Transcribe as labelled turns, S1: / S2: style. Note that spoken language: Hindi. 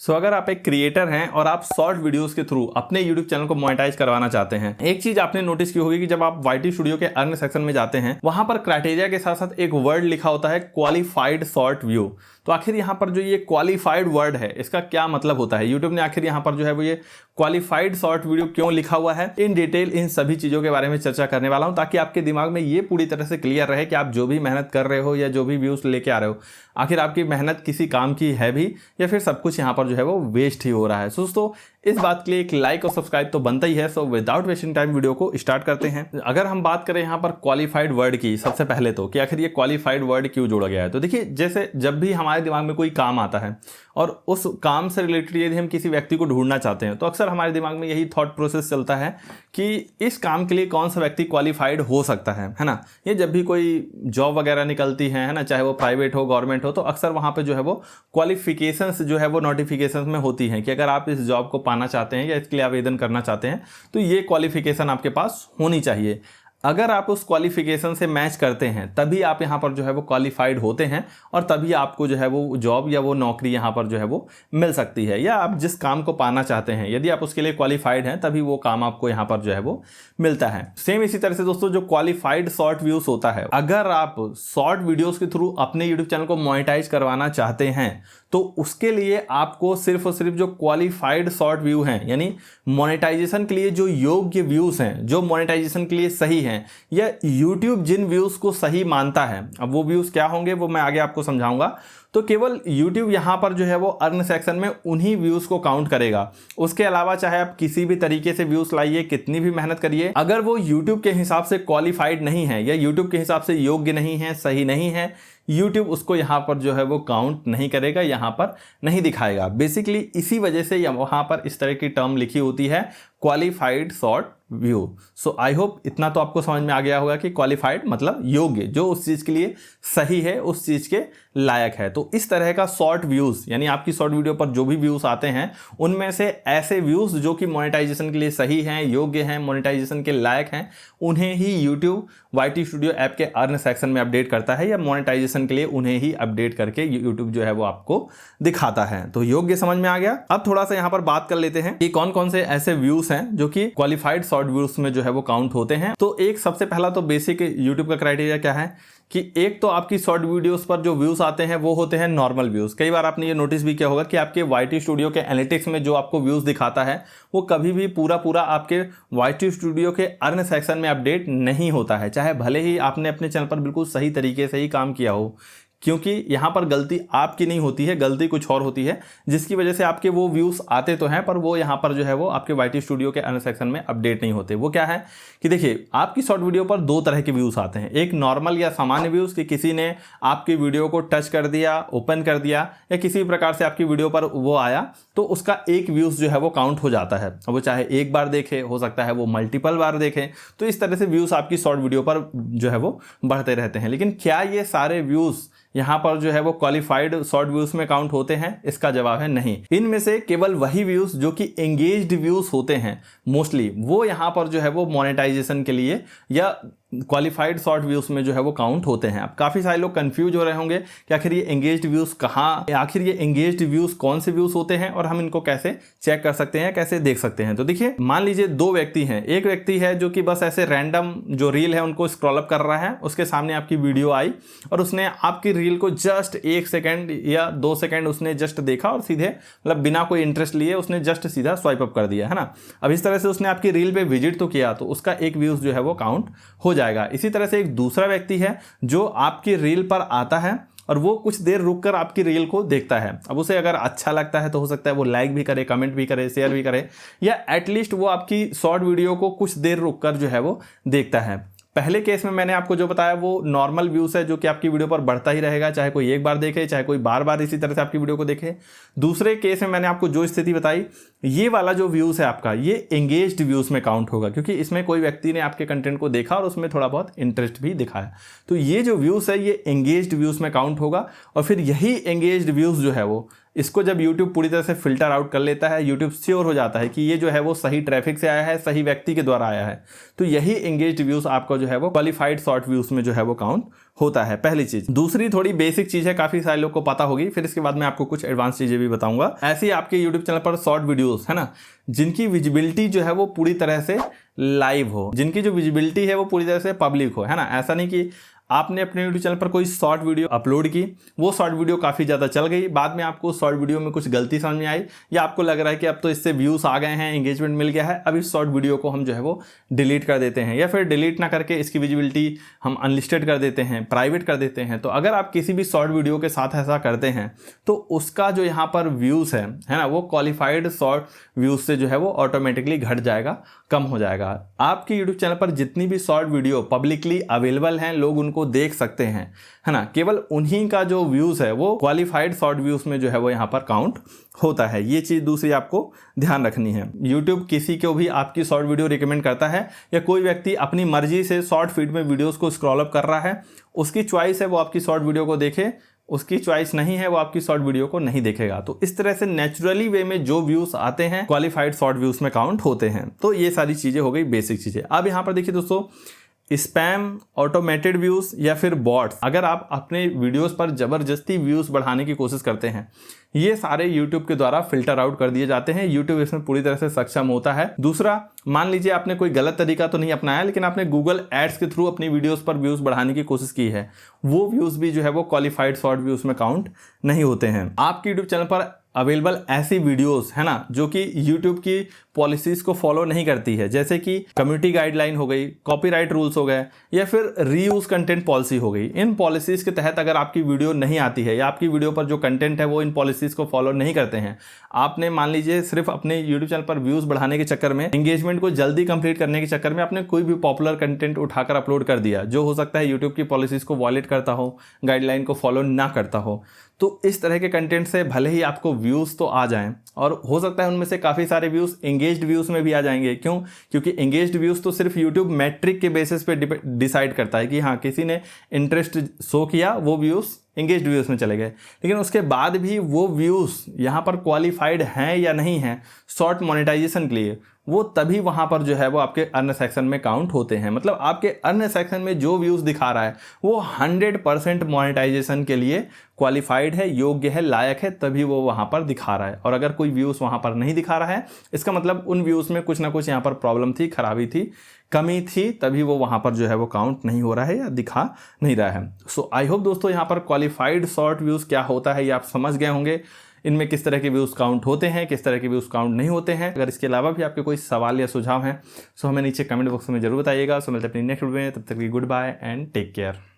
S1: अगर आप एक क्रिएटर हैं और आप शॉर्ट वीडियोस के थ्रू अपने यूट्यूब चैनल को मोनेटाइज करवाना चाहते हैं, एक चीज आपने नोटिस की होगी कि जब आप YT स्टूडियो के अर्न सेक्शन में जाते हैं, वहां पर क्राइटेरिया के साथ साथ एक वर्ड लिखा होता है क्वालिफाइड शॉर्ट व्यू। तो आखिर यहाँ पर जो ये क्वालिफाइड वर्ड है, इसका क्या मतलब होता है? यूट्यूब ने आखिर यहाँ पर जो है वो ये क्वालिफाइड शॉर्ट वीडियो क्यों लिखा हुआ है, इन डिटेल इन सभी चीजों के बारे में चर्चा करने वाला हूं, ताकि आपके दिमाग में ये पूरी तरह से क्लियर रहे कि आप जो भी मेहनत कर रहे हो या जो भी व्यूज लेके आ रहे हो, आखिर आपकी मेहनत किसी काम की है भी या फिर सब कुछ यहाँ पर जो है वो वेस्ट ही हो रहा है। दोस्तों इस बात के लिए एक लाइक और सब्सक्राइब तो बनता ही है। So without wasting time video को स्टार्ट करते हैं। अगर हम बात करें यहाँ पर क्वालिफाइड वर्ड की, सबसे पहले तो कि आखिर ये क्वालिफाइड वर्ड क्यों जोड़ा गया है, तो देखिए जैसे जब भी हमारे दिमाग में कोई काम आता है और उस काम से रिलेटेड यदि हम किसी व्यक्ति को ढूंढना चाहते हैं, तो अक्सर हमारे दिमाग में यही थॉट प्रोसेस चलता है कि इस काम के लिए कौन सा व्यक्ति क्वालिफाइड हो सकता है ना। ये जब भी कोई जॉब वगैरह निकलती है ना, चाहे वो प्राइवेट हो गवर्नमेंट हो, तो अक्सर वहाँ पे जो है वो क्वालिफिकेशंस जो है वो नोटिफिकेशंस में होती हैं कि अगर आप इस जॉब को पाना चाहते हैं या इसके लिए आवेदन करना चाहते हैं तो ये क्वालिफिकेशन आपके पास होनी चाहिए। अगर आप उस क्वालिफिकेशन से मैच करते हैं तभी आप यहाँ पर जो है वो क्वालिफाइड होते हैं और तभी आपको जो है वो जॉब या वो नौकरी यहाँ पर जो है वो मिल सकती है, या आप जिस काम को पाना चाहते हैं यदि आप उसके लिए क्वालिफाइड हैं तभी वो काम आपको यहाँ पर जो है वो मिलता है। सेम इसी तरह से दोस्तों जो क्वालिफाइड शॉर्ट व्यूज होता है, अगर आप शॉर्ट वीडियोज के थ्रू अपने यूट्यूब चैनल को मोनेटाइज करवाना चाहते हैं तो उसके लिए आपको सिर्फ और सिर्फ जो क्वालिफाइड शॉर्ट व्यू हैं, यानी मोनेटाइजेशन के लिए जो योग्य व्यूज हैं, जो मोनेटाइजेशन के लिए सही हैं, या YouTube जिन व्यूज को सही मानता है, अब वो व्यूज क्या होंगे वो मैं आगे आपको समझाऊंगा। तो केवल YouTube यहाँ पर जो है वो अर्न सेक्शन में उन्हीं व्यूज को काउंट करेगा। उसके अलावा चाहे आप किसी भी तरीके से व्यूज लाइए, कितनी भी मेहनत करिए, अगर वो YouTube के हिसाब से क्वालिफाइड नहीं है या YouTube के हिसाब से योग्य नहीं है, सही नहीं है, YouTube उसको यहाँ पर जो है वो काउंट नहीं करेगा, यहाँ पर नहीं दिखाएगा। बेसिकली इसी वजह से वहाँ पर इस तरह की टर्म लिखी होती है qualified short view. So I hope इतना तो आपको समझ में आ गया होगा कि क्वालिफाइड मतलब योग्य, जो उस चीज़ के लिए सही है, उस चीज़ के लायक है। तो इस तरह का शॉर्ट व्यूज़, यानी आपकी शॉर्ट वीडियो पर जो भी व्यूज़ आते हैं उनमें से ऐसे व्यूज़ जो कि मोनेटाइजेशन के लिए सही हैं, योग्य हैं, मोनेटाइजेशन के लायक हैं, उन्हें ही यूट्यूब YT स्टूडियो ऐप के अर्न सेक्शन में अपडेट करता है, या मोनेटाइजेशन के लिए उन्हें ही अपडेट करके यूट्यूब जो है वो आपको दिखाता है। तो योग्य समझ में आ गया। अब थोड़ा सा यहाँ पर बात कर लेते हैं कि कौन कौन से ऐसे व्यूज़ हैं जो कि क्वालिफाइड शॉर्ट व्यूज में जो है वो काउंट होते हैं। तो एक सबसे पहला तो बेसिक यूट्यूब का क्राइटेरिया क्या है कि एक तो आपकी शॉर्ट वीडियोस पर जो व्यूज आते हैं वो होते हैं नॉर्मल व्यूज। कई बार आपने ये नोटिस भी किया होगा कि आपके YT स्टूडियो के एनालिटिक्स में जो आपको व्यूज दिखाता है वो कभी भी पूरा आपके YT स्टूडियो के अर्न सेक्शन में अपडेट नहीं होता है, चाहे भले ही आपने अपने चैनल पर बिल्कुल सही तरीके से ही काम किया हो, क्योंकि यहाँ पर गलती आपकी नहीं होती है, गलती कुछ और होती है, जिसकी वजह से आपके वो व्यूज़ आते तो हैं पर वो यहाँ पर जो है वो आपके YT स्टूडियो के अर्न सेक्शन में अपडेट नहीं होते। वो क्या है कि देखिए आपकी शॉर्ट वीडियो पर दो तरह के व्यूज़ आते हैं, एक नॉर्मल या सामान्य व्यूज़ कि किसी ने आपकी वीडियो को टच कर दिया, ओपन कर दिया, या किसी प्रकार से आपकी वीडियो पर वो आया तो उसका एक व्यूज़ जो है वो काउंट हो जाता है। वो चाहे एक बार देखे, हो सकता है वो मल्टीपल बार देखें, तो इस तरह से व्यूज़ आपकी शॉर्ट वीडियो पर जो है वो बढ़ते रहते हैं। लेकिन क्या ये सारे व्यूज़ यहाँ पर जो है वो क्वालिफाइड शॉर्ट व्यूज में काउंट होते हैं? इसका जवाब है नहीं। इनमें से केवल वही व्यूज जो कि एंगेज्ड व्यूज होते हैं मोस्टली, वो यहाँ पर जो है वो मोनेटाइजेशन के लिए या क्वालिफाइड शॉर्ट व्यूज में जो है वो काउंट होते हैं। अब काफ़ी सारे लोग कंफ्यूज हो रहे होंगे कि आखिर ये एंगेज्ड व्यूज कहाँ, आखिर ये एंगेज्ड व्यूज कौन से व्यूज होते हैं और हम इनको कैसे चेक कर सकते हैं, कैसे देख सकते हैं। तो देखिए मान लीजिए दो व्यक्ति हैं, एक व्यक्ति है जो कि बस ऐसे रैंडम जो रील है उनको स्क्रॉल अप कर रहा है, उसके सामने आपकी वीडियो आई और उसने आपकी रील को जस्ट 1 सेकेंड या 2 सेकेंड उसने जस्ट देखा और सीधे मतलब बिना कोई इंटरेस्ट लिए उसने जस्ट सीधा स्वाइप अप कर दिया, है ना। अब इस तरह से उसने आपकी रील पे विजिट तो किया, तो उसका एक व्यूज जो है वो काउंट हो जाएगा। इसी तरह से एक दूसरा व्यक्ति है जो आपकी रील पर आता है और वो कुछ देर रुककर आपकी रील को देखता है। अब उसे अगर अच्छा लगता है तो हो सकता है वो लाइक भी करे, कमेंट भी करे, शेयर भी करे, या एटलीस्ट वो आपकी शॉर्ट वीडियो को कुछ देर रुककर जो है वो देखता है। पहले केस में मैंने आपको जो बताया वो नॉर्मल व्यूज है जो कि आपकी वीडियो पर बढ़ता ही रहेगा, चाहे कोई एक बार देखे, चाहे कोई बार बार इसी तरह से आपकी वीडियो को देखे। दूसरे केस में मैंने आपको जो स्थिति बताई, ये वाला जो व्यूज है आपका, ये एंगेज्ड व्यूज में काउंट होगा, क्योंकि इसमें कोई व्यक्ति ने आपके कंटेंट को देखा और उसमें थोड़ा बहुत इंटरेस्ट भी दिखाया। तो ये जो व्यूज है ये एंगेज्ड व्यूज में काउंट होगा और फिर यही एंगेज्ड व्यूज जो है वो इसको जब YouTube पूरी तरह से फिल्टर आउट कर लेता है, YouTube श्योर हो जाता है कि ये जो है वो सही ट्रैफिक से आया है, सही व्यक्ति के द्वारा आया है, तो यही एंगेज्ड व्यूज आपका जो है वो क्वालिफाइड शॉर्ट व्यूज में जो है वो काउंट होता है। पहली चीज। दूसरी थोड़ी बेसिक चीज है, काफी सारे लोग को पता होगी, फिर इसके बाद मैं आपको कुछ एडवांस चीजें भी बताऊंगा। ऐसे ही आपके YouTube चैनल पर शॉर्ट वीडियोस है ना, जिनकी विजिबिलिटी जो है वो पूरी तरह से लाइव हो, जिनकी जो विजिबिलिटी है वो पूरी तरह से पब्लिक हो, है ना। ऐसा नहीं कि आपने अपने YouTube चैनल पर कोई शॉर्ट वीडियो अपलोड की, वो शॉर्ट वीडियो काफ़ी ज़्यादा चल गई, बाद में आपको शॉर्ट वीडियो में कुछ गलती समझ में आई, या आपको लग रहा है कि अब तो इससे व्यूज़ आ गए हैं, एंगेजमेंट मिल गया है, अब इस शॉर्ट वीडियो को हम जो है वो डिलीट कर देते हैं, या फिर डिलीट ना करके इसकी विजिबिलिटी हम अनलिस्टेड कर देते हैं, प्राइवेट कर देते हैं। तो अगर आप किसी भी शॉर्ट वीडियो के साथ ऐसा करते हैं तो उसका जो यहाँ पर व्यूज़ है ना, वो क्वालिफाइड शॉर्ट व्यूज़ से जो है वो ऑटोमेटिकली घट जाएगा, कम हो जाएगा। आपके यूट्यूब चैनल पर जितनी भी शॉर्ट वीडियो पब्लिकली अवेलेबल हैं, लोग उनको देख सकते हैं, है ना, केवल उन्हीं का जो व्यूज़ है वो क्वालिफाइड शॉर्ट व्यूज़ में जो है वो यहाँ पर काउंट होता है। ये चीज़ दूसरी आपको ध्यान रखनी है। यूट्यूब किसी को भी आपकी शॉर्ट वीडियो रिकमेंड करता है, या कोई व्यक्ति अपनी मर्जी से शॉर्ट फीड में वीडियोज़ को स्क्रॉल अप कर रहा है, उसकी चॉइस है वो आपकी शॉर्ट वीडियो को देखे, उसकी चॉइस नहीं है वो आपकी शॉर्ट वीडियो को नहीं देखेगा। तो इस तरह से नेचुरली वे में जो व्यूज आते हैं क्वालिफाइड शॉर्ट व्यूज में काउंट होते हैं। तो ये सारी चीजें हो गई बेसिक चीजें। अब यहाँ पर देखिए दोस्तों, स्पैम, ऑटोमेटेड व्यूज या फिर बॉट्स, अगर आप अपने वीडियोस पर जबरदस्ती व्यूज बढ़ाने की कोशिश करते हैं, ये सारे YouTube के द्वारा फिल्टर आउट कर दिए जाते हैं। YouTube इसमें पूरी तरह से सक्षम होता है। दूसरा, मान लीजिए आपने कोई गलत तरीका तो नहीं अपनाया, लेकिन आपने गूगल एड्स के थ्रू अपनी वीडियोस पर व्यूज बढ़ाने की कोशिश की है, वो व्यूज भी जो है वो क्वालिफाइड शॉर्ट व्यूज में काउंट नहीं होते हैं। आपके YouTube चैनल पर अवेलेबल ऐसी वीडियोस है ना जो कि YouTube की पॉलिसीज को फॉलो नहीं करती है, जैसे कि कम्युनिटी गाइडलाइन हो गई, कॉपीराइट रूल्स हो गए, या फिर रीयूज कंटेंट पॉलिसी हो गई। इन पॉलिसीज के तहत अगर आपकी वीडियो नहीं आती है, या आपकी वीडियो पर जो कंटेंट है वो इन पॉलिसीज को फॉलो नहीं करते हैं, आपने मान लीजिए सिर्फ अपने YouTube चैनल पर व्यूज बढ़ाने के चक्कर में, एंगेजमेंट को जल्दी कंप्लीट करने के चक्कर में आपने कोई भी पॉपुलर कंटेंट उठाकर अपलोड कर दिया, जो हो सकता है YouTube की पॉलिसीज को वॉयलेट करता हो, गाइडलाइन को फॉलो ना करता हो, तो इस तरह के कंटेंट से भले ही आपको व्यूज़ तो आ जाएं, और हो सकता है उनमें से काफ़ी सारे व्यूज़ एंगेज्ड व्यूज़ में भी आ जाएंगे। क्यों? क्योंकि एंगेज्ड व्यूज़ तो सिर्फ YouTube मैट्रिक के बेसिस पे डिसाइड करता है कि हाँ, किसी ने इंटरेस्ट शो किया, वो व्यूज़ एंगेज्ड व्यूज़ में चले गए। लेकिन उसके बाद भी वो व्यूज़ यहाँ पर क्वालिफाइड हैं या नहीं हैं शॉर्ट मोनेटाइजेशन के लिए, वो तभी वहाँ पर जो है वो आपके अर्न सेक्शन में काउंट होते हैं। मतलब आपके अर्न सेक्शन में जो व्यूज़ दिखा रहा है वो 100% मोनेटाइजेशन के लिए क्वालिफाइड है, योग्य है, लायक है, तभी वो वहाँ पर दिखा रहा है। और अगर कोई व्यूज़ वहाँ पर नहीं दिखा रहा है, इसका मतलब उन व्यूज़ में कुछ ना कुछ यहाँ पर प्रॉब्लम थी, खराबी थी, कमी थी, तभी वो वहाँ पर जो है वो काउंट नहीं हो रहा है या दिखा नहीं रहा है। सो आई होप दोस्तों यहाँ पर क्वालिफाइड शॉर्ट व्यूज़ क्या होता है ये आप समझ गए होंगे, इनमें किस तरह के व्यूज़ काउंट होते हैं, किस तरह के व्यूज़ काउंट नहीं होते हैं। अगर इसके अलावा भी आपके कोई सवाल या सुझाव हैं सो हमें नीचे कमेंट बॉक्स में जरूर बताइएगा। सो मिलते हैं अपनी नेक्स्ट वीडियो में, तब तक की goodbye and take care.